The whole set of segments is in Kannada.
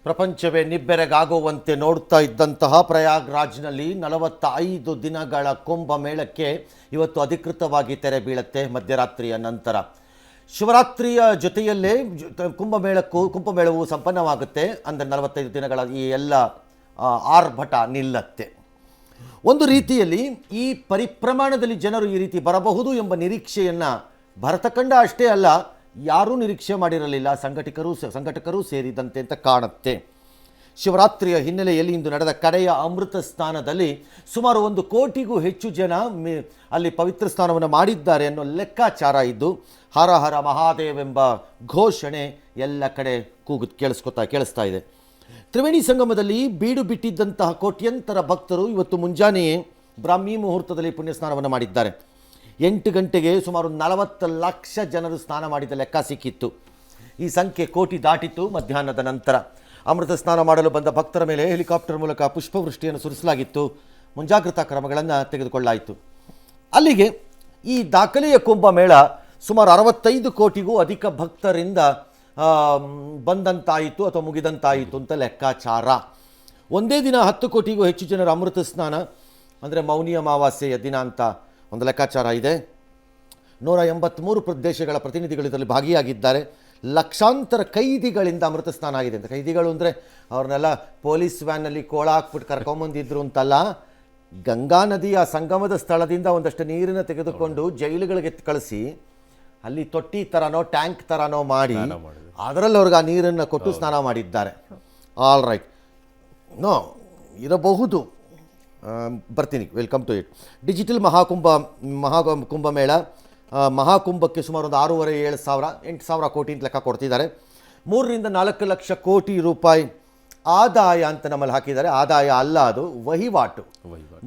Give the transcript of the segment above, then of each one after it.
ಪ್ರಪಂಚವೇ ನಿಬ್ಬೆರಗಾಗುವಂತೆ ನೋಡ್ತಾ ಇದ್ದಂತಹ ಪ್ರಯಾಗ್ರಾಜ್ನಲ್ಲಿ 45 ದಿನಗಳ ಕುಂಭಮೇಳಕ್ಕೆ ಇವತ್ತು ಅಧಿಕೃತವಾಗಿ ತೆರೆ ಬೀಳುತ್ತೆ ಮಧ್ಯರಾತ್ರಿಯ ನಂತರ. ಶಿವರಾತ್ರಿಯ ಜೊತೆಯಲ್ಲೇ ಕುಂಭಮೇಳವು ಸಂಪನ್ನವಾಗುತ್ತೆ. ಅಂದರೆ 45 ದಿನಗಳ ಈ ಎಲ್ಲ ಆರ್ಭಟ ನಿಲ್ಲತ್ತೆ. ಒಂದು ರೀತಿಯಲ್ಲಿ ಈ ಪರಿಭ್ರಮಣದಲ್ಲಿ ಜನರು ಈ ರೀತಿ ಬರಬಹುದು ಎಂಬ ನಿರೀಕ್ಷೆಯನ್ನು ಭರತಖಂಡ ಅಷ್ಟೇ ಅಲ್ಲ, ಯಾರೂ ನಿರೀಕ್ಷೆ ಮಾಡಿರಲಿಲ್ಲ, ಸಂಘಟಕರು ಸೇರಿದಂತೆ ಅಂತ ಕಾಣುತ್ತೆ. ಶಿವರಾತ್ರಿಯ ಹಿನ್ನೆಲೆಯಲ್ಲಿ ಇಂದು ನಡೆದ ಕಡೆಯ ಅಮೃತ ಸ್ನಾನದಲ್ಲಿ ಸುಮಾರು 1 ಕೋಟಿಗೂ ಹೆಚ್ಚು ಜನ ಅಲ್ಲಿ ಪವಿತ್ರ ಸ್ನಾನವನ್ನು ಮಾಡಿದ್ದಾರೆ ಅನ್ನೋ ಲೆಕ್ಕಾಚಾರ ಇದ್ದು, ಹರ ಹರ ಮಹಾದೇವ್ ಎಂಬ ಘೋಷಣೆ ಎಲ್ಲ ಕಡೆ ಕೇಳಿಸ್ತಾ ಇದೆ. ತ್ರಿವೇಣಿ ಸಂಗಮದಲ್ಲಿ ಬೀಡು ಬಿಟ್ಟಿದ್ದಂತಹ ಕೋಟ್ಯಂತರ ಭಕ್ತರು ಇವತ್ತು ಮುಂಜಾನೆಯೇ ಬ್ರಾಹ್ಮಿ ಮುಹೂರ್ತದಲ್ಲಿ ಪುಣ್ಯಸ್ನಾನವನ್ನು ಮಾಡಿದ್ದಾರೆ. 8 ಗಂಟೆಗೆ ಸುಮಾರು 40 ಲಕ್ಷ ಜನರು ಸ್ನಾನ ಮಾಡಿದ ಲೆಕ್ಕ ಸಿಕ್ಕಿತ್ತು. ಈ ಸಂಖ್ಯೆ ಕೋಟಿ ದಾಟಿತು. ಮಧ್ಯಾಹ್ನದ ನಂತರ ಅಮೃತ ಸ್ನಾನ ಮಾಡಲು ಬಂದ ಭಕ್ತರ ಮೇಲೆ ಹೆಲಿಕಾಪ್ಟರ್ ಮೂಲಕ ಪುಷ್ಪವೃಷ್ಟಿಯನ್ನು ಸುರಿಸಲಾಗಿತ್ತು. ಮುಂಜಾಗ್ರತಾ ಕ್ರಮಗಳನ್ನು ತೆಗೆದುಕೊಳ್ಳಲಾಯಿತು. ಅಲ್ಲಿಗೆ ಈ ದಾಖಲೆಯ ಕುಂಭಮೇಳ ಸುಮಾರು 65 ಕೋಟಿಗೂ ಅಧಿಕ ಭಕ್ತರಿಂದ ಬಂದಂತಾಯಿತು ಅಥವಾ ಮುಗಿದಂತಾಯಿತು ಅಂತ ಲೆಕ್ಕಾಚಾರ. ಒಂದೇ ದಿನ 10 ಕೋಟಿಗೂ ಹೆಚ್ಚು ಜನರ ಅಮೃತ ಸ್ನಾನ ಅಂದರೆ ಮೌನಿ ಅಮಾವಾಸ್ಯೆಯ ದಿನ ಅಂತ ಒಂದು ಲೆಕ್ಕಾಚಾರ ಇದೆ. 183 ದೇಶಗಳ ಪ್ರತಿನಿಧಿಗಳು ಇದರಲ್ಲಿ ಭಾಗಿಯಾಗಿದ್ದಾರೆ. ಲಕ್ಷಾಂತರ ಕೈದಿಗಳಿಂದ ಅಮೃತ ಸ್ನಾನ ಆಗಿದೆ ಅಂತ. ಕೈದಿಗಳು ಅಂದರೆ ಅವ್ರನ್ನೆಲ್ಲ ಪೊಲೀಸ್ ವ್ಯಾನ್ನಲ್ಲಿ ಕೋಳ ಹಾಕ್ಬಿಟ್ಟು ಕರ್ಕೊಂಬಂದಿದ್ರು ಅಂತಲ್ಲ, ಗಂಗಾ ನದಿಯ ಸಂಗಮದ ಸ್ಥಳದಿಂದ ಒಂದಷ್ಟು ನೀರನ್ನು ತೆಗೆದುಕೊಂಡು ಜೈಲುಗಳಿಗೆ ಕಳಿಸಿ ಅಲ್ಲಿ ತೊಟ್ಟಿ ಥರನೋ ಟ್ಯಾಂಕ್ ಥರನೋ ಮಾಡಿ ಅದರಲ್ಲಿ ಅವ್ರಿಗೆ ಆ ನೀರನ್ನು ಕೊಟ್ಟು ಸ್ನಾನ ಮಾಡಿದ್ದಾರೆ. ಆಲ್ ರೈಟ್, ನೋ ಇರಬಹುದು, ಬರ್ತೀನಿ, welcome to it. Digital Kumbh Mela ಮಹಾಕುಂಭಕ್ಕೆ ಸುಮಾರು ಒಂದು 6,500-7,000 ಕೋಟಿ ಅಂತ ಲೆಕ್ಕ ಕೊಡ್ತಿದ್ದಾರೆ. 3ರಿಂದ 4 ಲಕ್ಷ ಕೋಟಿ ರೂಪಾಯಿ ಆದಾಯ ಅಂತ ನಮ್ಮಲ್ಲಿ ಹಾಕಿದ್ದಾರೆ. ಆದಾಯ ಅಲ್ಲ, ಅದು ವಹಿವಾಟು.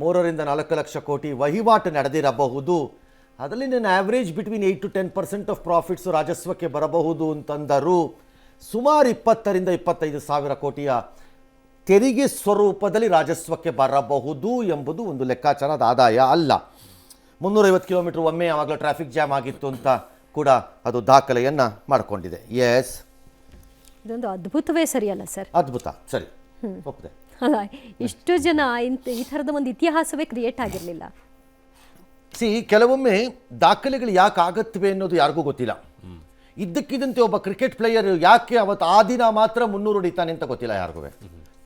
3ರಿಂದ 4 ಲಕ್ಷ ಕೋಟಿ ವಹಿವಾಟು ನಡೆದಿರಬಹುದು. ಅದರಲ್ಲಿ ನನ್ನ average between 8 to 10% of profits ರಾಜಸ್ವಕ್ಕೆ ಬರಬಹುದು ಅಂತಂದರು. ಸುಮಾರು 20ರಿಂದ 25 ಸಾವಿರ ಕೋಟಿಯ ತೆರಿಗೆ ಸ್ವರೂಪದಲ್ಲಿ ರಾಜಸ್ವಕ್ಕೆ ಬರಬಹುದು ಎಂಬುದು ಒಂದು ಲೆಕ್ಕಾಚಾರ. ಅದು ಆದಾಯ ಅಲ್ಲ. 350 ಕಿಲೋಮೀಟರ್ ಒಮ್ಮೆ ಯಾವಾಗಲೂ ಟ್ರಾಫಿಕ್ ಜಾಮ್ ಆಗಿತ್ತು ಅಂತ ಕೂಡ ಅದು ದಾಖಲೆಯನ್ನು ಮಾಡಿಕೊಂಡಿದೆ. ಎಸ್, ಇದೊಂದು ಅದ್ಭುತವೇ ಸರಿಯಲ್ಲ ಸರ್? ಅದ್ಭುತ, ಸರಿ, ಒಪ್ಪಿದೆ. ಅಲ್ಲ, ಇಷ್ಟು ಜನ ಈ ಥರದ ಒಂದು ಇತಿಹಾಸವೇ ಕ್ರಿಯೇಟ್ ಆಗಿರಲಿಲ್ಲ. ಕೆಲವೊಮ್ಮೆ ದಾಖಲೆಗಳು ಯಾಕೆ ಆಗತ್ವೆ ಅನ್ನೋದು ಯಾರಿಗೂ ಗೊತ್ತಿಲ್ಲ. ಇದ್ದಕ್ಕಿದ್ದಂತೆ ಒಬ್ಬ ಕ್ರಿಕೆಟ್ ಪ್ಲೇಯರ್ ಯಾಕೆ ಅವತ್ತು ಆ ದಿನ ಮಾತ್ರ 300 ಹೊಡಿತಾನೆ ಅಂತ ಗೊತ್ತಿಲ್ಲ ಯಾರಿಗೂ.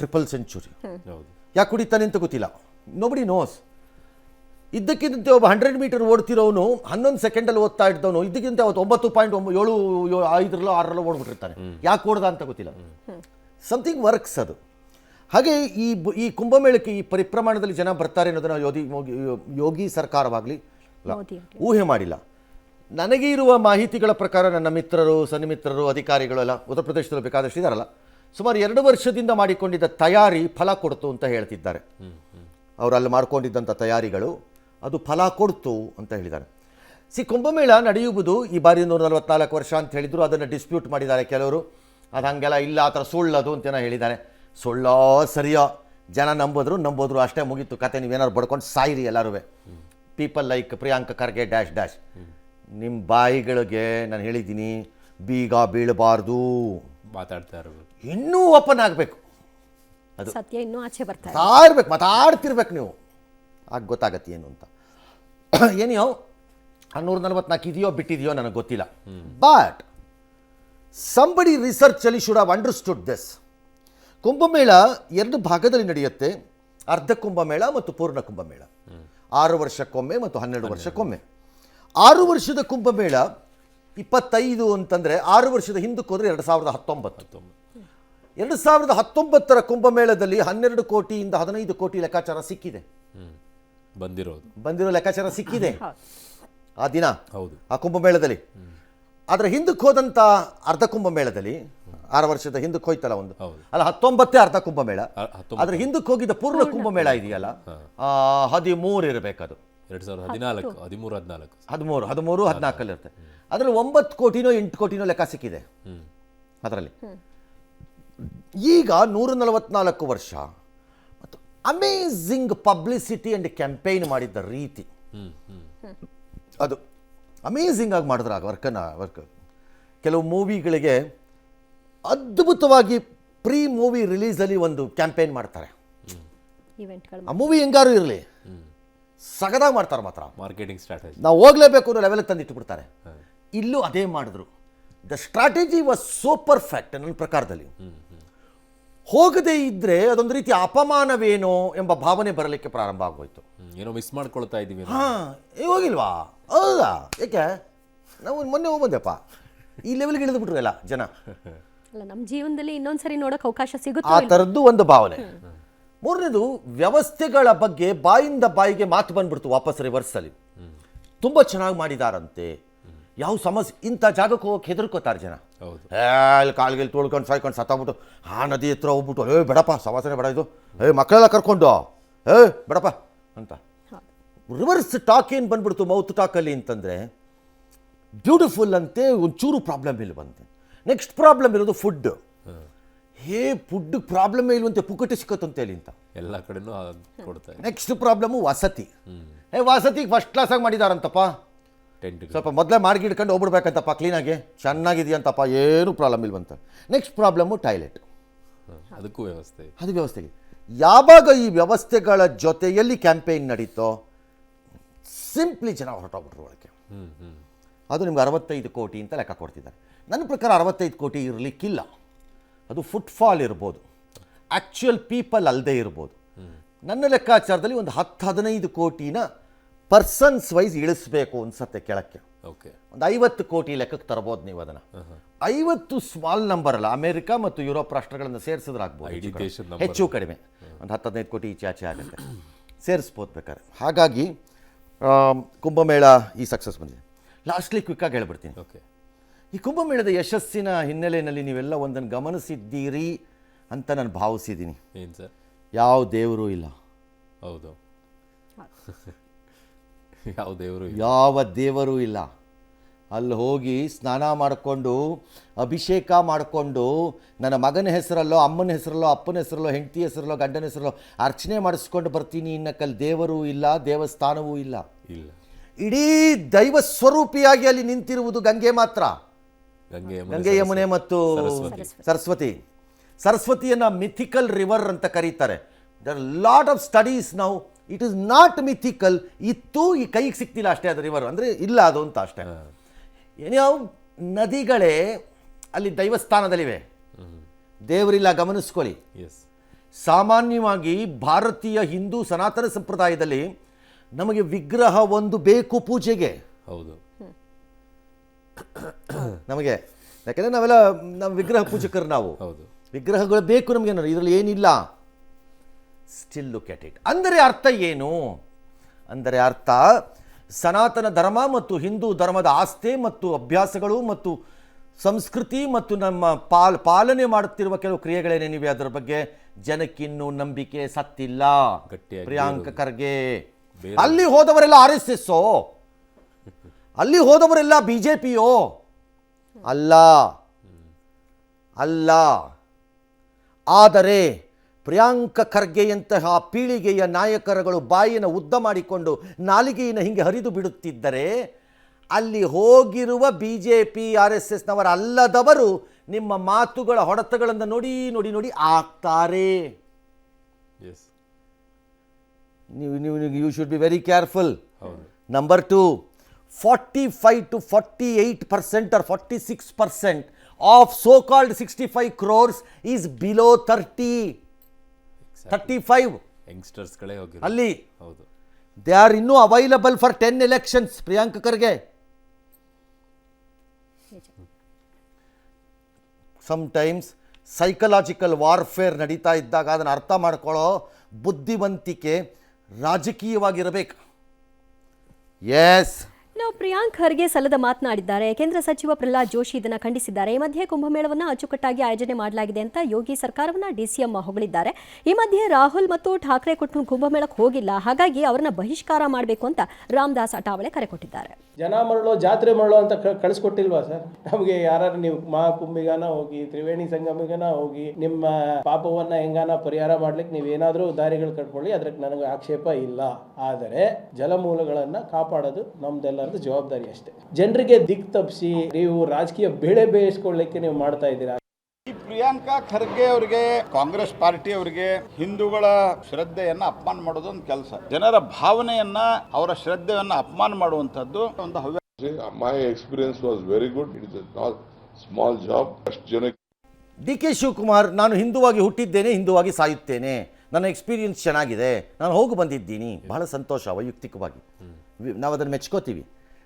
ಟ್ರಿಪಲ್ ಸೆಂಚುರಿ ಯಾಕೆ ಹೊಡಿತಾನೆ ಅಂತ ಗೊತ್ತಿಲ್ಲ. Nobody nose. ಇದ್ದಕ್ಕಿದ್ದಂತೆ ಒಬ್ಬ 100 ಮೀಟರ್ ಓಡ್ತಿರೋನು 11 ಸೆಕೆಂಡಲ್ಲಿ ಓದ್ತಾ ಇದ್ದವನು ಇದ್ದಕ್ಕಿಂತ ಅವತ್ತು 9.75 ಓಡ್ಬಿಟ್ಟಿರ್ತಾನೆ. ಯಾಕೆ ಓಡ್ದ ಅಂತ ಗೊತ್ತಿಲ್ಲ. ಸಮಥಿಂಗ್ ವರ್ಕ್ಸ್ ಅದು. ಹಾಗೆ ಈ ಕುಂಭಮೇಳಕ್ಕೆ ಈ ಪರಿಭ್ರಮಣದಲ್ಲಿ ಜನ ಬರ್ತಾರೆ ಅನ್ನೋದನ್ನು ಯೋಗಿ ಸರ್ಕಾರವಾಗಲಿ ಊಹೆ ಮಾಡಿಲ್ಲ. ನನಗೆ ಇರುವ ಮಾಹಿತಿಗಳ ಪ್ರಕಾರ ನನ್ನ ಮಿತ್ರರು, ಸನ್ನಿಮಿತ್ರರು, ಅಧಿಕಾರಿಗಳು ಎಲ್ಲ ಉತ್ತರ ಪ್ರದೇಶದಲ್ಲಿ ಬೇಕಾದಷ್ಟು ಇದ್ದಾರಲ್ಲ, ಸುಮಾರು 2 ವರ್ಷದಿಂದ ಮಾಡಿಕೊಂಡಿದ್ದ ತಯಾರಿ ಫಲ ಕೊಡ್ತು ಅಂತ ಹೇಳ್ತಿದ್ದಾರೆ. ಅವರು ಅಲ್ಲಿ ಮಾಡ್ಕೊಂಡಿದ್ದಂಥ ತಯಾರಿಗಳು ಅದು ಫಲ ಕೊಡ್ತು ಅಂತ ಹೇಳಿದ್ದಾರೆ. ಕುಂಭಮೇಳ ನಡೆಯುವುದು ಈ ಬಾರಿ 144 ವರ್ಷ ಅಂತ ಹೇಳಿದ್ರು. ಅದನ್ನು ಡಿಸ್ಪ್ಯೂಟ್ ಮಾಡಿದ್ದಾರೆ ಕೆಲವರು. ಅದು ಹಾಗೆಲ್ಲ ಇಲ್ಲ, ಆ ಥರ ಸುಳ್ಳದು ಅಂತೇನೋ ಹೇಳಿದ್ದಾರೆ. ಸುಳ್ಳೋ ಸರಿಯೋ, ಜನ ನಂಬೋದ್ರು ಅಷ್ಟೇ, ಮುಗೀತು ಕತೆ. ನೀವೇನಾದ್ರು ಬಡ್ಕೊಂಡು ಸಾಯಿರಿ ಎಲ್ಲರೂ. People like Priyanka Kharge dash. ನಿಮ್ಮ ಬಾಯಿಗಳಿಗೆ ನಾನು ಹೇಳಿದ್ದೀನಿ, ಬೀಗ ಬೀಳಬಾರ್ದು, ಮಾತಾಡ್ತಾ ಇರಬೇಕು, ಇನ್ನೂ ಓಪನ್ ಆಗಬೇಕು, ಅದು ಸತ್ಯ ಇನ್ನೂ ಆಚೆ ಬರ್ತಾ ಇರ್ಬೇಕು, ಮಾತಾಡ್ತಿರ್ಬೇಕು ನೀವು, ಆಗ ಗೊತ್ತಾಗತ್ತೆ ಏನು ಅಂತ. ಏನೋ 144 ಇದೆಯೋ ಬಿಟ್ಟಿದೆಯೋ ನನಗೆ ಗೊತ್ತಿಲ್ಲ. ಬಟ್ ಸಂಬಡಿ ರಿಸರ್ಚಲ್ಲಿ should have understood this. Kumbh Mela 2 ಭಾಗದಲ್ಲಿ ನಡೆಯುತ್ತೆ. ಅರ್ಧ ಕುಂಭಮೇಳ ಮತ್ತು ಪೂರ್ಣ ಕುಂಭಮೇಳ. 6 ವರ್ಷಕ್ಕೊಮ್ಮೆ ಮತ್ತು 12 ವರ್ಷಕ್ಕೊಮ್ಮೆ. 6 ವರ್ಷದ ಕುಂಭಮೇಳ 25 ಅಂತಂದರೆ 6 ವರ್ಷದ ಹಿಂದಕ್ಕೆ ಹೋದರೆ 2019. 2019ರ ಕುಂಭಮೇಳದಲ್ಲಿ 12 ಕೋಟಿಯಿಂದ 15 ಕೋಟಿ ಲೆಕ್ಕಾಚಾರ ಸಿಕ್ಕಿದೆ. ಬಂದಿರೋ ಲೆಕ್ಕಾಚಾರ ಸಿಕ್ಕಿದೆ ಆ ದಿನ, ಹೌದು, ಆ ಕುಂಭಮೇಳದಲ್ಲಿ. ಅದರ ಹಿಂದಕ್ಕೆ ಹೋದಂಥ ಅರ್ಧ ಕುಂಭಮೇಳದಲ್ಲಿ 6 ವರ್ಷದ ಹಿಂದಕ್ಕೆ ಹೋಯ್ತಲ್ಲ ಒಂದು, ಅಲ್ಲ 19 ಅರ್ಧ ಕುಂಭಮೇಳ. ಅದ್ರ ಹಿಂದಕ್ಕೆ ಹೋಗಿದ್ದ ಪೂರ್ಣ ಕುಂಭಮೇಳ ಇದೆಯಲ್ಲ 13 ಇರಬೇಕದು. 2014, 13, 14 ಇರುತ್ತೆ. ಅದರಲ್ಲಿ 9 ಕೋಟಿನೋ 8 ಕೋಟಿನೋ ಲೆಕ್ಕ ಸಿಕ್ಕಿದೆ ಅದರಲ್ಲಿ. ಈಗ 144 ವರ್ಷ ಮತ್ತು ಅಮೇಝಿಂಗ್ ಪಬ್ಲಿಸಿಟಿ ಆ್ಯಂಡ್ ಕ್ಯಾಂಪೇನ್ ಮಾಡಿದ್ದ ರೀತಿ, ಅದು ಅಮೇಝಿಂಗ್ ಆಗಿ ಮಾಡಿದ್ರೆ ವರ್ಕ್ ಕೆಲವು ಮೂವಿಗಳಿಗೆ ಅದ್ಭುತವಾಗಿ ಪ್ರೀ ಮೂವಿ ರಿಲೀಸಲ್ಲಿ ಒಂದು ಕ್ಯಾಂಪೇನ್ ಮಾಡ್ತಾರೆ. ಇವೆಂಟ್ಗಳು ಆ ಮೂವಿ ಹೆಂಗಾರು ಇರಲಿ ಸಗದಾಗಿ ಮಾಡ್ತಾರೆ ಮಾತ್ರ. ಮಾರ್ಕೆಟಿಂಗ್ ಸ್ಟ್ರಾಟಜಿ ನಾವು ಹೋಗ್ಲೇಬೇಕು ಅನ್ನೋ ಲೆವೆಲ್ಗೆ ತಂದಿಟ್ಟುಬಿಡ್ತಾರೆ. ಇಲ್ಲೂ ಅದೇ ಮಾಡಿದ್ರು. The strategy was so perfect ನನ್ನ ಪ್ರಕಾರದಲ್ಲಿ. ಹೋಗದೇ ಇದ್ದರೆ ಅದೊಂದು ರೀತಿ ಅಪಮಾನವೇನೋ ಎಂಬ ಭಾವನೆ ಬರಲಿಕ್ಕೆ ಪ್ರಾರಂಭ ಆಗೋಯ್ತು. ಏನೋ ಮಿಸ್ ಮಾಡ್ಕೊಳ್ತಾ ಇದ್ದೀವಿ. ಹಾಂ, ಹೋಗಿಲ್ವಾ? ಹೌದಾ? ಏಕೆ? ನಾವು ಮೊನ್ನೆ ಹೋಗ್ಬಂದೆಪ್ಪ. ಈ ಲೆವೆಲ್ಗೆ ಇಳಿದು ಬಿಟ್ರು ಎಲ್ಲ ಜನ. ಅಲ್ಲ, ನಮ್ಮ ಜೀವನದಲ್ಲಿ ಇನ್ನೊಂದ್ಸರಿ ನೋಡೋಕೆ ಅವಕಾಶ ಆ ಸಿಗುತ್ತೆ. ಥರದ್ದು ಒಂದು ಭಾವನೆ. ಮೂರನೇದು, ವ್ಯವಸ್ಥೆಗಳ ಬಗ್ಗೆ ಬಾಯಿಂದ ಬಾಯಿಗೆ ಮಾತು ಬಂದ್ಬಿಡ್ತು ವಾಪಸ್ ರಿವರ್ಸಲ್ಲಿ. ತುಂಬ ಚೆನ್ನಾಗಿ ಮಾಡಿದಾರಂತೆ. ಯಾವ ಸಮಸ್ಯೆ, ಇಂಥ ಜಾಗಕ್ಕೆ ಹೋಗಕ್ಕೆ ಹೆದರ್ಕೋತಾರೆ ಜನ. ಅಲ್ಲಿ ಕಾಲ್ಗೆಲ್ಲಿ ತೊಳ್ಕೊಂಡು ಸಾಯ್ಕೊಂಡು ಸತ್ತಾಗ್ಬಿಟ್ಟು ಆ ನದಿ ಹತ್ರ ಹೋಗ್ಬಿಟ್ಟು ಬೇಡಪ್ಪ ಸವಾಸನೆ ಬೇಡ, ಇದು ಮಕ್ಕಳೆಲ್ಲ ಕರ್ಕೊಂಡು ಬೇಡಪ್ಪ ಅಂತ. ರಿವರ್ಸ್ ಟಾಕ್ ಏನು ಬಂದ್ಬಿಡ್ತು ಮೌತ್ ಟಾಕಲ್ಲಿ ಅಂತಂದರೆ, ಬ್ಯೂಟಿಫುಲ್ ಅಂತೆ, ಒಂಚೂರು ಪ್ರಾಬ್ಲಮ್ ಇಲ್ಲ ಬಂತೆ. ನೆಕ್ಸ್ಟ್ ಪ್ರಾಬ್ಲಮ್ ಇರೋದು ಫುಡ್. ಫುಡ್ ಪ್ರಾಬ್ಲಮ್ ಇಲ್ವಂತೆ, ಪುಕ್ಕಟೆ ಸಿಕ್ಕತ್ತಂತೆ ಅಲ್ಲಿ ಅಂತ ಎಲ್ಲ ಕಡೆನೂ ಕೊಡ್ತಾರೆ. ನೆಕ್ಸ್ಟ್ ಪ್ರಾಬ್ಲಮ್ಮು ವಸತಿ. ವಸತಿಗೆ ಫಸ್ಟ್ ಕ್ಲಾಸಾಗಿ ಮಾಡಿದಾರಂತಪ್ಪ. ಸ್ವಲ್ಪ ಮೊದಲೇ ಮಾಡ್ಗಿಡ್ಕೊಂಡು ಹೋಗ್ಬಿಡ್ಬೇಕಂತಪ್ಪ, ಕ್ಲೀನಾಗಿ ಚೆನ್ನಾಗಿದೆಯಂತಪ್ಪ, ಏನೂ ಪ್ರಾಬ್ಲಮ್ ಇಲ್ವಂತ. Next problem toilet. ಅದಕ್ಕೂ ವ್ಯವಸ್ಥೆ. ಅದು ವ್ಯವಸ್ಥೆಗೆ ಯಾವಾಗ ಈ ವ್ಯವಸ್ಥೆಗಳ ಜೊತೆಯಲ್ಲಿ ಕ್ಯಾಂಪೇನ್ ನಡೀತೋ ಸಿಂಪ್ಲಿ ಜನ ಹೊರಟೋಗ್ಬಿಟ್ರು ಒಳಗೆ. ಅದು ನಿಮ್ಗೆ 65 ಕೋಟಿ ಅಂತ ಲೆಕ್ಕ ಕೊಡ್ತಿದ್ದಾರೆ. ನನ್ನ ಪ್ರಕಾರ 65 ಕೋಟಿ ಇರಲಿಕ್ಕಿಲ್ಲ. ಅದು ಫುಟ್ಫಾಲ್ ಇರ್ಬೋದು, ಆ್ಯಕ್ಚುಯಲ್ ಪೀಪಲ್ ಅಲ್ಲದೆ ಇರ್ಬೋದು. ನನ್ನ ಲೆಕ್ಕಾಚಾರದಲ್ಲಿ ಒಂದು 10-15 ಕೋಟಿನ ಪರ್ಸನ್ಸ್ ವೈಸ್ ಇಳಿಸ್ಬೇಕು ಅನ್ಸತ್ತೆ ಕೆಳಕ್ಕೆ. ಒಂದು 50 ಕೋಟಿ ಲೆಕ್ಕಕ್ಕೆ ತರ್ಬೋದು ನೀವು ಅದನ್ನು. 50 ಸ್ಮಾಲ್ ನಂಬರ್ ಅಲ್ಲ, ಅಮೆರಿಕ ಮತ್ತು ಯುರೋಪ್ ರಾಷ್ಟ್ರಗಳನ್ನು ಸೇರಿಸಿದ್ರಾಗ್ಬೋದು, ಹೆಚ್ಚು ಕಡಿಮೆ ಒಂದು 10-15 ಕೋಟಿ ಈಚೆ ಆಚೆ ಆಗುತ್ತೆ, ಸೇರಿಸ್ಬೋದು ಬೇಕಾದ್ರೆ. ಹಾಗಾಗಿ ಕುಂಭಮೇಳ ಈ ಸಕ್ಸಸ್ ಬಂದಿದೆ. ಲಾಸ್ಟ್ಲಿ ಕ್ವಿಕ್ಕಾಗಿ ಹೇಳ್ಬಿಡ್ತೀನಿ. ಈ ಕುಂಭಮೇಳದ ಯಶಸ್ಸಿನ ಹಿನ್ನೆಲೆಯಲ್ಲಿ ನೀವೆಲ್ಲ ಒಂದನ್ನು ಗಮನಿಸಿದ್ದೀರಿ ಅಂತ ನಾನು ಭಾವಿಸಿದ್ದೀನಿ. ಏನು ಸರ್? ಯಾವ ದೇವರು ಇಲ್ಲ. ಹೌದು, ಯಾವ ದೇವರು ಇಲ್ಲ. ಅಲ್ಲಿ ಹೋಗಿ ಸ್ನಾನ ಮಾಡಿಕೊಂಡು ಅಭಿಷೇಕ ಮಾಡಿಕೊಂಡು ನನ್ನ ಮಗನ ಹೆಸರಲ್ಲೋ ಅಮ್ಮನ ಹೆಸರಲ್ಲೋ ಅಪ್ಪನ ಹೆಸರಲ್ಲೋ ಹೆಂಡತಿ ಹೆಸರಲ್ಲೋ ಗಂಡನ ಹೆಸರಲ್ಲೋ ಅರ್ಚನೆ ಮಾಡಿಸ್ಕೊಂಡು ಬರ್ತೀನಿ. ಇನ್ನಕ್ಕಲ್ಲಿ ದೇವರು ಇಲ್ಲ, ದೇವಸ್ಥಾನವೂ ಇಲ್ಲ. ಇಡೀ ದೈವ ಸ್ವರೂಪಿಯಾಗಿ ಅಲ್ಲಿ ನಿಂತಿರುವುದು ಗಂಗೆ ಮಾತ್ರ. ಗಂಗೆ, ಯಮುನೆ ಮತ್ತು ಸರಸ್ವತಿ. ಸರಸ್ವತಿಯನ್ನು ಮಿಥಿಕಲ್ ರಿವರ್ ಅಂತ ಕರೀತಾರೆ. There are lot of studies now. It is not mythical. ಇತ್ತು, ಈ ಕೈಗೆ ಸಿಕ್ತಿಲ್ಲ ಅಷ್ಟೇ ಅದು ರಿವರ್ ಅಂದರೆ, ಇಲ್ಲ ಅದು ಅಂತ ಅಷ್ಟೇ. ಏನ್ಯಾವ ನದಿಗಳೇ ಅಲ್ಲಿ ದೈವಸ್ಥಾನದಲ್ಲಿವೆ, ದೇವರಿಲ್ಲ, ಗಮನಿಸ್ಕೊಳ್ಳಿ. ಸಾಮಾನ್ಯವಾಗಿ ಭಾರತೀಯ ಹಿಂದೂ ಸನಾತನ ಸಂಪ್ರದಾಯದಲ್ಲಿ ನಮಗೆ ವಿಗ್ರಹ ಒಂದು ಬೇಕು ಪೂಜೆಗೆ. ಹೌದು, ನಮಗೆ ಯಾಕೆಂದರೆ ನಾವೆಲ್ಲ ನಮ್ಮ ವಿಗ್ರಹ ಪೂಜಕರು. ನಾವು ವಿಗ್ರಹಗಳು ಬೇಕು ನಮಗೆ, ಇದರಲ್ಲಿ ಏನಿಲ್ಲ. Still look at it. ಅಂದರೆ ಅರ್ಥ ಏನು? ಅಂದರೆ ಅರ್ಥ ಸನಾತನ ಧರ್ಮ ಮತ್ತು ಹಿಂದೂ ಧರ್ಮದ ಆಸ್ಥೆ ಮತ್ತು ಅಭ್ಯಾಸಗಳು ಮತ್ತು ಸಂಸ್ಕೃತಿ ಮತ್ತು ನಮ್ಮ ಪಾಲನೆ ಮಾಡುತ್ತಿರುವ ಕೆಲವು ಕ್ರಿಯೆಗಳೇನೇನಿವೆ ಅದರ ಬಗ್ಗೆ ಜನಕ್ಕಿನ್ನೂ ನಂಬಿಕೆ ಸತ್ತಿಲ್ಲ. ಪ್ರಿಯಾಂಕ ಖರ್ಗೆ ಅಲ್ಲಿ ಹೋದವರೆಲ್ಲ RSS, ಅಲ್ಲಿ ಹೋದವರೆಲ್ಲ BJPಯೋ ಅಲ್ಲ. ಆದರೆ ಪ್ರಿಯಾಂಕ ಖರ್ಗೆಯಂತಹ ಪೀಳಿಗೆಯ ನಾಯಕರುಗಳು ಬಾಯಿನ ಉದ್ದ ಮಾಡಿಕೊಂಡು ನಾಲಿಗೆಯನ್ನು ಹಿಂಗೆ ಹರಿದು ಬಿಡುತ್ತಿದ್ದರೆ, ಅಲ್ಲಿ ಹೋಗಿರುವ BJP RSSನವರ ಅಲ್ಲದವರು ನಿಮ್ಮ ಮಾತುಗಳ ಹೊಡೆತಗಳನ್ನು ನೋಡಿ ನೋಡಿ ನೋಡಿ ಆಗ್ತಾರೆ. You should be very careful. Number 2, 45 to 48% or 46% of so-called 65 crores is below 30. 35 ಯಂಗ್ಸ್ಟರ್ಸ್ಗಳೇ ಹೋಗಿರೋ ಅಲ್ಲಿ. ದೇ ಆರ್ ಇನ್ನೂ available for 10 elections. Priyanka Kharge sometimes psychological warfare ನಡೀತಾ ಇದ್ದಾಗ ಅದನ್ನು ಅರ್ಥ ಮಾಡ್ಕೊಳ್ಳೋ ಬುದ್ಧಿವಂತಿಕೆ ರಾಜಕೀಯವಾಗಿರಬೇಕು. ಎಸ್, ನಾವು ಪ್ರಿಯಾಂಕ್ ಖರ್ಗೆ ಸಲ್ಲದ ಮಾತನಾಡಿದ್ದಾರೆ. ಕೇಂದ್ರ ಸಚಿವ ಪ್ರಹ್ಲಾದ್ ಜೋಶಿ ಇದನ್ನು ಖಂಡಿಸಿದ್ದಾರೆ. ಈ ಮಧ್ಯೆ ಕುಂಭಮೇಳವನ್ನು ಅಚ್ಚುಕಟ್ಟಾಗಿ ಆಯೋಜನೆ ಮಾಡಲಾಗಿದೆ ಅಂತ ಯೋಗಿ ಸರ್ಕಾರವನ್ನು DCM ಹೊಗಳಿದ್ದಾರೆ. ಈ ಮಧ್ಯೆ ರಾಹುಲ್ ಮತ್ತು ಠಾಕ್ರೆ ಕುಟುಂಬ ಕುಂಭಮೇಳಕ್ಕೆ ಹೋಗಿಲ್ಲ, ಹಾಗಾಗಿ ಅವರನ್ನ ಬಹಿಷ್ಕಾರ ಮಾಡಬೇಕು ಅಂತ ರಾಮದಾಸ್ ಅಠಾವಳೆ ಕರೆ ಕೊಟ್ಟಿದ್ದಾರೆ. ಜನ ಮರಳು ಜಾತ್ರೆ ಮರಳು ಅಂತ ಕಳಿಸ್ಕೊಟ್ಟಿಲ್ವಾ ಸರ್? ನಮಗೆ ಯಾರು ನೀವು ಮಹಾಕುಂಭಿಗಾನ ಹೋಗಿ, ತ್ರಿವೇಣಿ ಸಂಗಮಿಗಾನ ಹೋಗಿ, ನಿಮ್ಮ ಪಾಪವನ್ನ ಹೆಂಗಾನ ಪರಿಹಾರ ಮಾಡ್ಲಿಕ್ಕೆ ನೀವೇನಾದ್ರೂ ದಾರಿಗಳು ಕಟ್ಕೊಳ್ಳಿ, ಅದಕ್ಕೆ ನನಗೆ ಆಕ್ಷೇಪ ಇಲ್ಲ. ಆದರೆ ಜಲಮೂಲಗಳನ್ನ ಕಾಪಾಡೋದು ನಮ್ದೆಲ್ಲರದು ಜವಾಬ್ದಾರಿ ಅಷ್ಟೇ. ಜನರಿಗೆ ದಿಕ್ ತಪ್ಪಿಸಿ ನೀವು ರಾಜಕೀಯ ಬೇಳೆ ಬೇಯಿಸ್ಕೊಳ್ಳಿಕ್ಕೆ ನೀವು ಮಾಡ್ತಾ ಇದ್ದೀರಾ. ಈ ಪ್ರಿಯಾಂಕಾ ಖರ್ಗೆ ಅವರಿಗೆ, ಕಾಂಗ್ರೆಸ್ ಪಾರ್ಟಿ ಅವರಿಗೆ ಹಿಂದೂಗಳ ಶ್ರದ್ಧೆಯನ್ನ ಅಪಮಾನ ಮಾಡೋದು ಒಂದು ಕೆಲಸ. ಜನರ ಭಾವನೆಯನ್ನ, ಅವರ ಶ್ರದ್ಧೆಯನ್ನ ಅಪಮಾನ ಮಾಡುವಂತದ್ದು ಒಂದು ಹವ್ಯಾಸ. My experience was very good. It is a not small job. ಅಷ್ಟು ಜನಕ್ಕೆ ಡಿ ಕೆ ಶಿವಕುಮಾರ್, ನಾನು ಹಿಂದುವಾಗಿ ಹುಟ್ಟಿದ್ದೇನೆ, ಹಿಂದುವಾಗಿ ಸಾಯುತ್ತೇನೆ, ನನ್ನ ಎಕ್ಸ್ಪೀರಿಯನ್ಸ್ ಚೆನ್ನಾಗಿದೆ, ನಾನು ಹೋಗಿ ಬಂದಿದ್ದೀನಿ, ಬಹಳ ಸಂತೋಷ. ವೈಯಕ್ತಿಕವಾಗಿ ನಾವು ಅದನ್ನು ಮೆಚ್ಕೋತೀವಿ.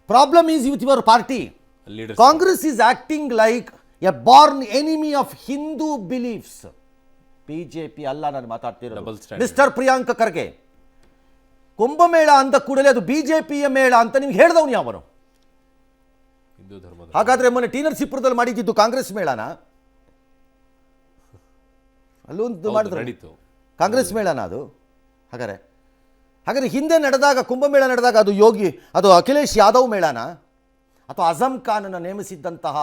Problem is with your party. Leaders Congress is acting like a born enemy of Hindu beliefs. BJP ಅಲ್ಲ ನಾನು ಮಾತಾಡ್ತಿರೋದು. Double standard. Mister Priyanka Kharge, Kumbh Mela ಅಂದ ಕೂಡಲೇ ಅದು ಬಿಜೆಪಿಯ ಮೇಳ ಅಂತ ನಿಮ್ಗೆ ಹೇಳ್ದವನು ಯಾವನು? ಹಿಂದೂ ಧರ್ಮದ ಹಾಗಾದ್ರೆ ಮೊನ್ನೆ ಟಿ ನರಸೀಪುರದಲ್ಲಿ ಮಾಡಿದ್ದು ಕಾಂಗ್ರೆಸ್ ಮೇಳನ? ಅಲ್ಲೊಂದು ಮಾಡಿದ್ರು ನಡೀತು. ಕಾಂಗ್ರೆಸ್ ಮೇಳನ ಅದು? ಹಾಗಾದ್ರೆ ಹಿಂದೆ ನಡೆದಾಗ, ಕುಂಭಮೇಳ ನಡೆದಾಗ ಅದು ಅಖಿಲೇಶ್ ಯಾದವ್ ಮೇಳನ? ಅಥವಾ ಅಜಮ್ ಖಾನನ್ನು ನೇಮಿಸಿದ್ದಂತಹ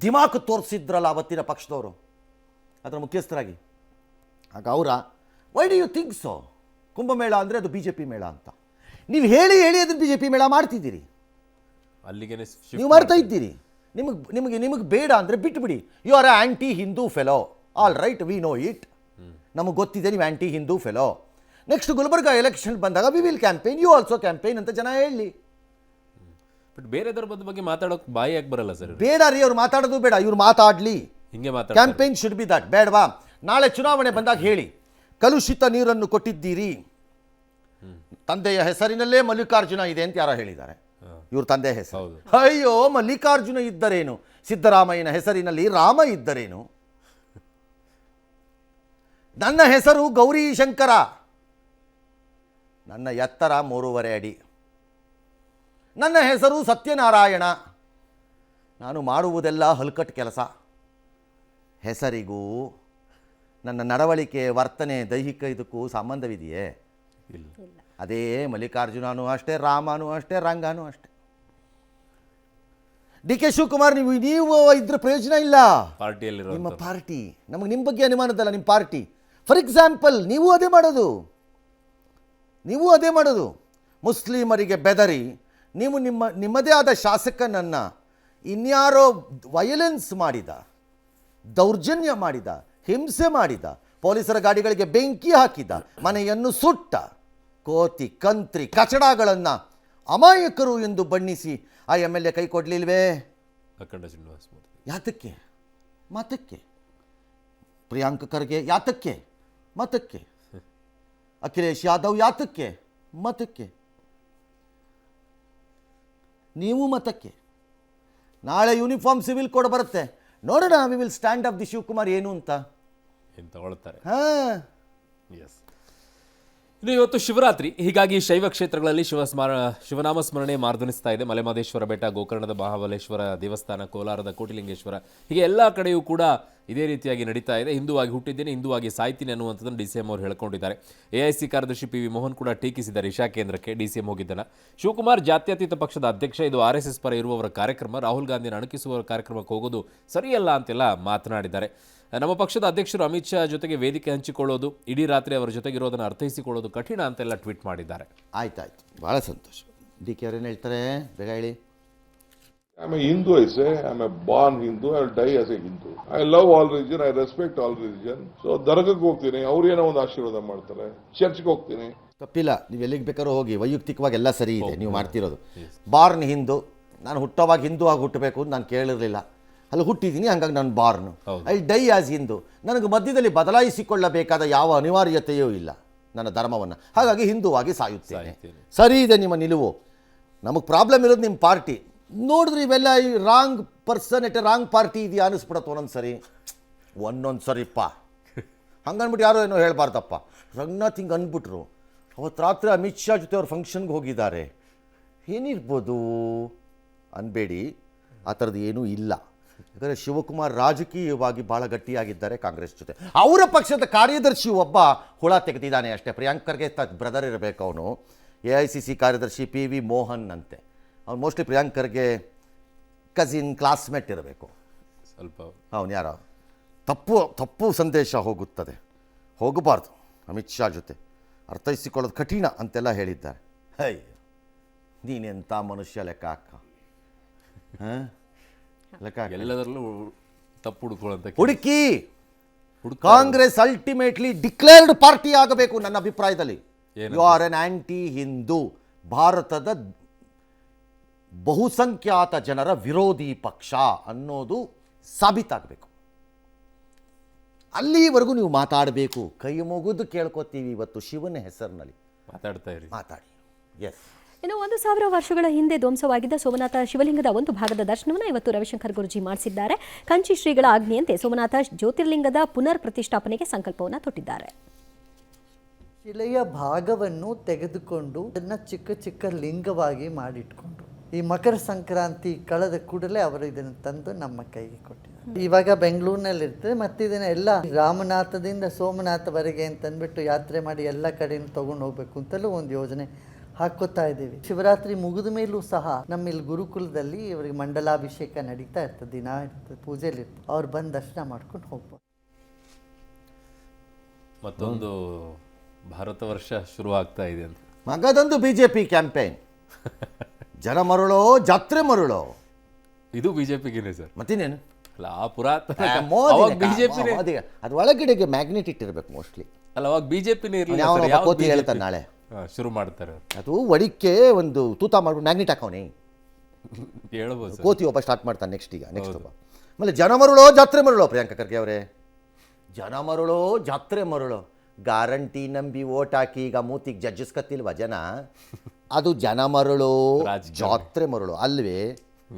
ದಿಮಾಕ್ ತೋರಿಸಿದ್ರಲ್ಲ ಅವತ್ತಿನ ಪಕ್ಷದವರು ಅದರ ಮುಖ್ಯಸ್ಥರಾಗಿ, ಆಗ ಅವರ why do you think so? Kumbh Mela ಅಂದರೆ ಅದು ಬಿ ಜೆ ಪಿ ಮೇಳ ಅಂತ ನೀವು ಹೇಳಿ ಅದನ್ನು ಬಿ ಜೆ ಪಿ ಮೇಳ ಮಾಡ್ತಿದ್ದೀರಿ, ಅಲ್ಲಿಗೇನೆ ನೀವು ಮಾಡ್ತಾ ಇದ್ದೀರಿ. ನಿಮಗೆ ಬೇಡ ಅಂದರೆ ಬಿಟ್ಟುಬಿಡಿ. You are anti Hindu fellow. All right, we know it. ನಮಗೆ ಗೊತ್ತಿದೆ ನೀವು anti Hindu fellow. Next Gulbarga election ಬಂದಾಗ we will campaign, you also campaign ಅಂತ ಜನ ಹೇಳಿ. ಬಟ್ ಬೇರೆ ಧರ್ಮದ ಬಗ್ಗೆ ಮಾತಾಡೋಕೆ ಬಾಯಿ ಯಾಕೆ ಬರಲ್ಲ ಸರ್? ಬೇಡ ರೀ, ಅವ್ರು ಮಾತಾಡೋದು ಬೇಡ, ಇವ್ರು ಮಾತಾಡಲಿ. ಹಿಂಗೆ ಮಾತಾಡ ಕ್ಯಾಂಪೇನ್ ಶುಡ್ ಬಿ ದಟ್. ಬೇಡವಾ? ನಾಳೆ ಚುನಾವಣೆ ಬಂದಾಗ ಹೇಳಿ, ಕಲುಷಿತ ನೀರನ್ನು ಕೊಟ್ಟಿದ್ದೀರಿ, ತಂದೆಯ ಹೆಸರಿನಲ್ಲೇ ಮಲ್ಲಿಕಾರ್ಜುನ ಇದೆ ಅಂತ ಯಾರೋ ಹೇಳಿದ್ದಾರೆ. ಇವ್ರ ತಂದೆ ಹೆಸರು. ಹೌದು. ಅಯ್ಯೋ, ಮಲ್ಲಿಕಾರ್ಜುನ ಇದ್ದರೇನು, ಸಿದ್ದರಾಮಯ್ಯನ ಹೆಸರಿನಲ್ಲಿ ರಾಮ ಇದ್ದರೇನು? ನನ್ನ ಹೆಸರು ಗೌರಿ ಶಂಕರ, ನನ್ನ ಎತ್ತರ 3.5 ಅಡಿ, ನನ್ನ ಹೆಸರು ಸತ್ಯನಾರಾಯಣ, ನಾನು ಮಾಡುವುದೆಲ್ಲ ಹಲ್ಕಟ್ ಕೆಲಸ. ಹೆಸರಿಗೂ ನನ್ನ ನಡವಳಿಕೆ, ವರ್ತನೆ, ದೈಹಿಕ ಇದಕ್ಕೂ ಸಂಬಂಧವಿದೆಯೇ? ಇಲ್ಲ. ಅದೇ ಮಲ್ಲಿಕಾರ್ಜುನನೂ ಅಷ್ಟೇ, ರಾಮನೂ ಅಷ್ಟೇ, ರಂಗನೂ ಅಷ್ಟೇ. ಡಿ ಕೆ ಶಿವಕುಮಾರ್, ನೀವು ಇದ್ರ ಪ್ರಯೋಜನ ಇಲ್ಲ. ಪಾರ್ಟಿಯಲ್ಲಿರೋ ನಿಮ್ಮ ಪಾರ್ಟಿ, ನಮಗೆ ನಿಮ್ಮ ಬಗ್ಗೆ ಅನುಮಾನದಲ್ಲ, ನಿಮ್ಮ ಪಾರ್ಟಿ. ಫಾರ್ ಎಕ್ಸಾಂಪಲ್, ನೀವು ಅದೇ ಮಾಡೋದು. ಮುಸ್ಲಿಮರಿಗೆ ಬೆದರಿ ನೀವು ನಿಮ್ಮದೇ ಆದ ಶಾಸಕನನ್ನು ಇನ್ಯಾರೋ ವಯಲೆನ್ಸ್ ಮಾಡಿದ, ದೌರ್ಜನ್ಯ ಮಾಡಿದ, ಹಿಂಸೆ ಮಾಡಿದ, ಪೊಲೀಸರ ಗಾಡಿಗಳಿಗೆ ಬೆಂಕಿ ಹಾಕಿದ, ಮನೆಯನ್ನು ಸುಟ್ಟ ಕೋತಿ ಕಂತ್ರಿ ಕಚಡಗಳನ್ನು ಅಮಾಯಕರು ಎಂದು ಬಣ್ಣಿಸಿ ಆ MLA ಕೈ ಕೊಡಲಿಲ್ವೇ? ಅಖಂಡ ಶ್ರೀನಿವಾಸ ಮೂರ್ತಿ ಯಾತಕ್ಕೆ? ಮತಕ್ಕೆ. ಪ್ರಿಯಾಂಕ ಖರ್ಗೆ ಯಾತಕ್ಕೆ? ಮತಕ್ಕೆ. ಅಖಿಲೇಶ್ ಯಾದವ್ ಯಾತಕ್ಕೆ? ಮತಕ್ಕೆ. ನೀವು ಮತಕ್ಕೆ. ನಾಳೆ ಯೂನಿಫಾರ್ಮ್ ಸಿವಿಲ್ ಕೋಡ್ ಬರುತ್ತೆ, ನೋಡೋಣ. We will stand up the Shivakumar ಏನು ಅಂತ ತಗೊಳ್ತಾರೆ. ಹಾಂ. ಎಸ್. ಇನ್ನು ಇವತ್ತು ಶಿವರಾತ್ರಿ, ಹೀಗಾಗಿ ಶೈವ ಕ್ಷೇತ್ರಗಳಲ್ಲಿ ಶಿವನಾಮ ಸ್ಮರಣೆ ಮಾರ್ಧನಿಸ್ತಾ ಇದೆ. ಮಲೆಮಹದೇಶ್ವರ ಬೆಟ್ಟ, ಗೋಕರ್ಣದ ಮಹಾಬಲೇಶ್ವರ ದೇವಸ್ಥಾನ, ಕೋಲಾರದ ಕೋಟಿಲಿಂಗೇಶ್ವರ, ಹೀಗೆ ಎಲ್ಲ ಕಡೆಯೂ ಕೂಡ ಇದೇ ರೀತಿಯಾಗಿ ನಡೀತಾ ಇದೆ. ಹಿಂದುವಾಗಿ ಹುಟ್ಟಿದ್ದೇನೆ, ಹಿಂದುವಾಗಿ ಸಾಯ್ತೀನಿ ಅನ್ನುವಂಥದ್ದನ್ನು DCM ಅವರು ಹೇಳ್ಕೊಂಡಿದ್ದಾರೆ. AIC ಕಾರ್ಯದರ್ಶಿ PV ಮೋಹನ್ ಕೂಡ ಟೀಕಿಸಿದ್ದಾರೆ ಇಶಾ ಕೇಂದ್ರಕ್ಕೆ DCM ಹೋಗಿದ್ದನ್ನು. ಶಿವಕುಮಾರ್ ಜಾತ್ಯತೀತ ಪಕ್ಷದ ಅಧ್ಯಕ್ಷ, ಇದು RSS ಪರ ಇರುವವರ ಕಾರ್ಯಕ್ರಮ, ರಾಹುಲ್ ಗಾಂಧಿಯನ್ನು ಅಣಕಿಸುವವರ ಕಾರ್ಯಕ್ರಮಕ್ಕೆ ಹೋಗೋದು ಸರಿಯಲ್ಲ ಅಂತೆಲ್ಲ ಮಾತನಾಡಿದ್ದಾರೆ. ನಮ್ಮ ಪಕ್ಷದ ಅಧ್ಯಕ್ಷರು ಅಮಿತ್ ಶಾ ಜೊತೆಗೆ ವೇದಿಕೆ ಹಂಚಿಕೊಳ್ಳೋದು, ಇಡೀ ರಾತ್ರಿ ಅವರ ಜೊತೆಗಿರೋದನ್ನು ಅರ್ಥೈಸಿಕೊಳ್ಳೋದು ಕಠಿಣ ಅಂತೆಲ್ಲ ಟ್ವೀಟ್ ಮಾಡಿದ್ದಾರೆ. ಆಯ್ತಾಯ್ತು, ಭಾಳ ಸಂತೋಷ. ಡಿ ಕೆ ಅವ್ರೇನು ಹೇಳ್ತಾರೆ ಬೇಗ ಹೇಳಿ. I'm a Hindu, I say. I'm a born Hindu. I will die as a Hindu. I love all religion. I respect all religion. So, ದರ್ಗಕ್ಕೆ ಹೋಗ್ತೀನಿ, ಅವ್ರೇನೋ ಒಂದು ಆಶೀರ್ವಾದ ಮಾಡ್ತಾರೆ. ಚರ್ಚ್ಗೆ ಹೋಗ್ತೀನಿ. ತಪ್ಪಿಲ್ಲ, ನೀವು ಎಲ್ಲಿಗೆ ಬೇಕಾದ್ರೂ ಹೋಗಿ, ವೈಯಕ್ತಿಕವಾಗಿ ಎಲ್ಲ ಸರಿ ಇದೆ ನೀವು ಮಾಡ್ತಿರೋದು. ಬಾರ್ನ್ ಹಿಂದೂ, ನಾನು ಹುಟ್ಟೋವಾಗ ಹಿಂದೂ ಆಗಿ ಹುಟ್ಟಬೇಕು ಅಂತ ನಾನು ಕೇಳಿರಲಿಲ್ಲ, ಅಲ್ಲಿ ಹುಟ್ಟಿದ್ದೀನಿ, ಹಂಗಾಗಿ ನಾನು born. I dye as Hindu. ನನಗೆ ಮಧ್ಯದಲ್ಲಿ ಬದಲಾಯಿಸಿಕೊಳ್ಳಬೇಕಾದ ಯಾವ ಅನಿವಾರ್ಯತೆಯೂ ಇಲ್ಲ ನನ್ನ ಧರ್ಮವನ್ನು, ಹಾಗಾಗಿ ಹಿಂದೂವಾಗಿ ಸಾಯುತ್ತೇನೆ. ಸರಿ ಇದೆ ನಿಮ್ಮ ನಿಲುವು. ನಮಗೆ ಪ್ರಾಬ್ಲಮ್ ಇರೋದು ನಿಮ್ಮ ಪಾರ್ಟಿ. ನೋಡಿದ್ರೆ ಇವೆಲ್ಲ ಈ wrong person at a wrong party ಇದೆಯಾ ಅನ್ನಿಸ್ಬಿಡತ್ತೆ ಒಂದೊಂದು ಸರಿಪ್ಪ. ಹಂಗನ್ಬಿಟ್ಟು ಯಾರೋ ಏನೋ ಹೇಳ್ಬಾರ್ದಪ್ಪ. ರಂಗನಾಥ್ ಹಿಂಗೆ ಅಂದ್ಬಿಟ್ರು. ಅವತ್ತು ರಾತ್ರಿ ಅಮಿತ್ ಶಾ ಜೊತೆ ಅವ್ರ ಫಂಕ್ಷನ್ಗೆ ಹೋಗಿದ್ದಾರೆ, ಏನಿರ್ಬೋದು ಅನ್ಬೇಡಿ, ಆ ಥರದ್ದು ಏನೂ ಇಲ್ಲ. ಯಾಕಂದರೆ ಶಿವಕುಮಾರ್ ರಾಜಕೀಯವಾಗಿ ಭಾಳ ಗಟ್ಟಿಯಾಗಿದ್ದಾರೆ ಕಾಂಗ್ರೆಸ್ ಜೊತೆ. ಅವರ ಪಕ್ಷದ ಕಾರ್ಯದರ್ಶಿ ಒಬ್ಬ ಹುಳ ತೆಗೆದಿದ್ದಾನೆ ಅಷ್ಟೇ. ಪ್ರಿಯಾಂಕರ್ಗೆ ಬ್ರದರ್ ಇರಬೇಕು ಅವನು. AICC ಕಾರ್ಯದರ್ಶಿ PV ಮೋಹನ್ ಅಂತೆ. ಅವ್ನು ಮೋಸ್ಟ್ಲಿ ಪ್ರಿಯಾಂಕರ್ಗೆ ಕಸಿನ್ ಕ್ಲಾಸ್ಮೇಟ್ ಇರಬೇಕು ಸ್ವಲ್ಪ. ಅವನು ಯಾರೋ ತಪ್ಪು ಸಂದೇಶ ಹೋಗಬಾರ್ದು ಅಮಿತ್ ಶಾ ಜೊತೆ, ಅರ್ಥೈಸಿಕೊಳ್ಳೋದು ಕಠಿಣ ಅಂತೆಲ್ಲ ಹೇಳಿದ್ದಾರೆ. ಹೈ, ನೀನೆಂಥ ಮನುಷ್ಯ ಲೆಕ್ಕ ಹಾಕ. ಹಾಂ, ಲೆಕ್ಕ ಎಲ್ಲದರಲ್ಲೂ ತಪ್ಪು ಹುಡುಕೊಳ್ಳುವಂತ ಹುಡುಕಿ ಕಾಂಗ್ರೆಸ್ ಅಲ್ಟಿಮೇಟ್ಲಿ ಡಿಕ್ಲೇರ್ಡ್ ಪಾರ್ಟಿ ಆಗಬೇಕು ನನ್ನ ಅಭಿಪ್ರಾಯದಲ್ಲಿ. You are an anti Hindu, ಭಾರತದ ಬಹುಸಂಖ್ಯಾತ ಜನರ ವಿರೋಧಿ ಪಕ್ಷ ಅನ್ನೋದು ಸಾಬೀತಾಗಬೇಕು. ಅಲ್ಲಿವರೆಗೂ ನೀವು ಮಾತಾಡಬೇಕು. ಕೈ ಮುಗಿದು ಕೇಳ್ಕೊತೀವಿ ಇವತ್ತು ಶಿವನ ಹೆಸರಿನಲ್ಲಿ ಮಾತಾಡ್ತಾ ಇರಿ. ಮಾತಾಡಿ. ಎಸ್. ಇನ್ನು 1000 ವರ್ಷಗಳ ಹಿಂದೆ ಧ್ವಂಸವಾಗಿದ್ದ ಸೋಮನಾಥ ಶಿವಲಿಂಗದ ಒಂದು ಭಾಗದ ದರ್ಶನವನ್ನು ಇವತ್ತು ರವಿಶಂಕರ್ ಗುರೂಜಿ ಮಾಡಿಸಿದ್ದಾರೆ. ಕಂಚಿ ಶ್ರೀಗಳ ಆಜ್ಞೆಯಂತೆ ಸೋಮನಾಥ ಜ್ಯೋತಿರ್ಲಿಂಗದ ಪುನರ್ ಪ್ರತಿಷ್ಠಾಪನೆಗೆ ಸಂಕಲ್ಪವನ್ನು ತೊಟ್ಟಿದ್ದಾರೆ. ಶಿಲೆಯ ಭಾಗವನ್ನು ತೆಗೆದುಕೊಂಡು ಅದನ್ನು ಚಿಕ್ಕ ಚಿಕ್ಕ ಲಿಂಗವಾಗಿ ಮಾಡಿಟ್ಕೊಂಡ್ರು. ಈ ಮಕರ ಸಂಕ್ರಾಂತಿ ಕಳೆದ ಕೂಡಲೇ ಅವರು ಇದನ್ನು ತಂದು ನಮ್ಮ ಕೈಗೆ ಕೊಟ್ಟಿದ್ದಾರೆ. ಇವಾಗ ಬೆಂಗಳೂರಿನಲ್ಲಿ ಇರ್ತದೆ, ಮತ್ತು ಇದನ್ನ ಎಲ್ಲ ರಾಮನಾಥದಿಂದ ಸೋಮನಾಥವರೆಗೆ ಅಂತಂದ್ಬಿಟ್ಟು ಯಾತ್ರೆ ಮಾಡಿ ಎಲ್ಲ ಕಡೆನೂ ತೊಗೊಂಡು ಹೋಗ್ಬೇಕು ಅಂತಲೂ ಒಂದು ಯೋಜನೆ ಹಾಕೋತಾ ಇದ್ದೀವಿ. ಶಿವರಾತ್ರಿ ಮುಗಿದ ಮೇಲೂ ಸಹ ನಮ್ಮಿಲ್ಲಿ ಗುರುಕುಲದಲ್ಲಿ ಇವರಿಗೆ ಮಂಡಲಾಭಿಷೇಕ ನಡೀತಾ ಇರ್ತದೆ, ದಿನ ಇರ್ತದೆ, ಪೂಜೆಲಿ ಇರ್ತದೆ. ಅವ್ರು ಬಂದು ದರ್ಶನ ಮಾಡ್ಕೊಂಡು ಹೋಗ್ಬೋದು. ಮತ್ತೊಂದು ಭಾರತ ವರ್ಷ ಶುರು ಆಗ್ತಾ ಇದೆ ಅಂತ ಮಗದೊಂದು ಬಿಜೆಪಿ ಕ್ಯಾಂಪೇನ್. ಜನ ಮರುಳೋ ಜಾತ್ರೆ ಮರುಳೋ, ಇದು ಬಿಜೆಪಿಗೆ ಸರ್. ಮತ್ತಿನೇನು ಅಲ್ಲ ಆ ಪುರಾತನ ಬಿಜೆಪಿ ಅದು ಒಳಗಡೆಗೆ ಮ್ಯಾಗ್ನೆಟ್ ಇಟ್ಟಿರ್ಬೇಕು ಮೋಸ್ಟ್ಲಿ. ಅಲ್ಲ ಅವಾಗ ಬಿಜೆಪಿನೇ ಇರಲಿಲ್ಲ. ಯಾವ ಕೋತಿ ಹೇಳ್ತಾನೆ ನಾಳೆ ಶುರು ಮಾಡ್ತಾರೆ ಅದು ಒಡಿಕೆ ಒಂದು ತೂತ ಮಾಡ್ಬಿಟ್ಟು ಮ್ಯಾಗ್ನೆಟ್ ಹಾಕೋನೆ ಹೇಳ್ಬೋದು. ಕೋತಿ ಒಬ್ಬ ಸ್ಟಾರ್ಟ್ ಮಾಡ್ತಾನೆ ನೆಕ್ಸ್ಟ್ ಒಬ್ಬ. ಆಮೇಲೆ ಜನ ಮರುಳೋ ಜಾತ್ರೆ ಮರುಳೋ, ಪ್ರಿಯಾಂಕಾ ಖರ್ಗೆ ಅವರೇ, ಜನ ಮರುಳೋ ಜಾತ್ರೆ ಮರುಳೋ. ಗ್ಯಾರಂಟಿ ನಂಬಿ ಓಟ್ ಹಾಕಿ ಈಗ ಮೂತಿಗೆ ಜಡ್ಜಸ್ಕತ್ತಿಲ್ವ ಜನ? ಅದು ಜನ ಮರುಳೋ ಜಾತ್ರೆ ಮರುಳೋ ಅಲ್ವೇ?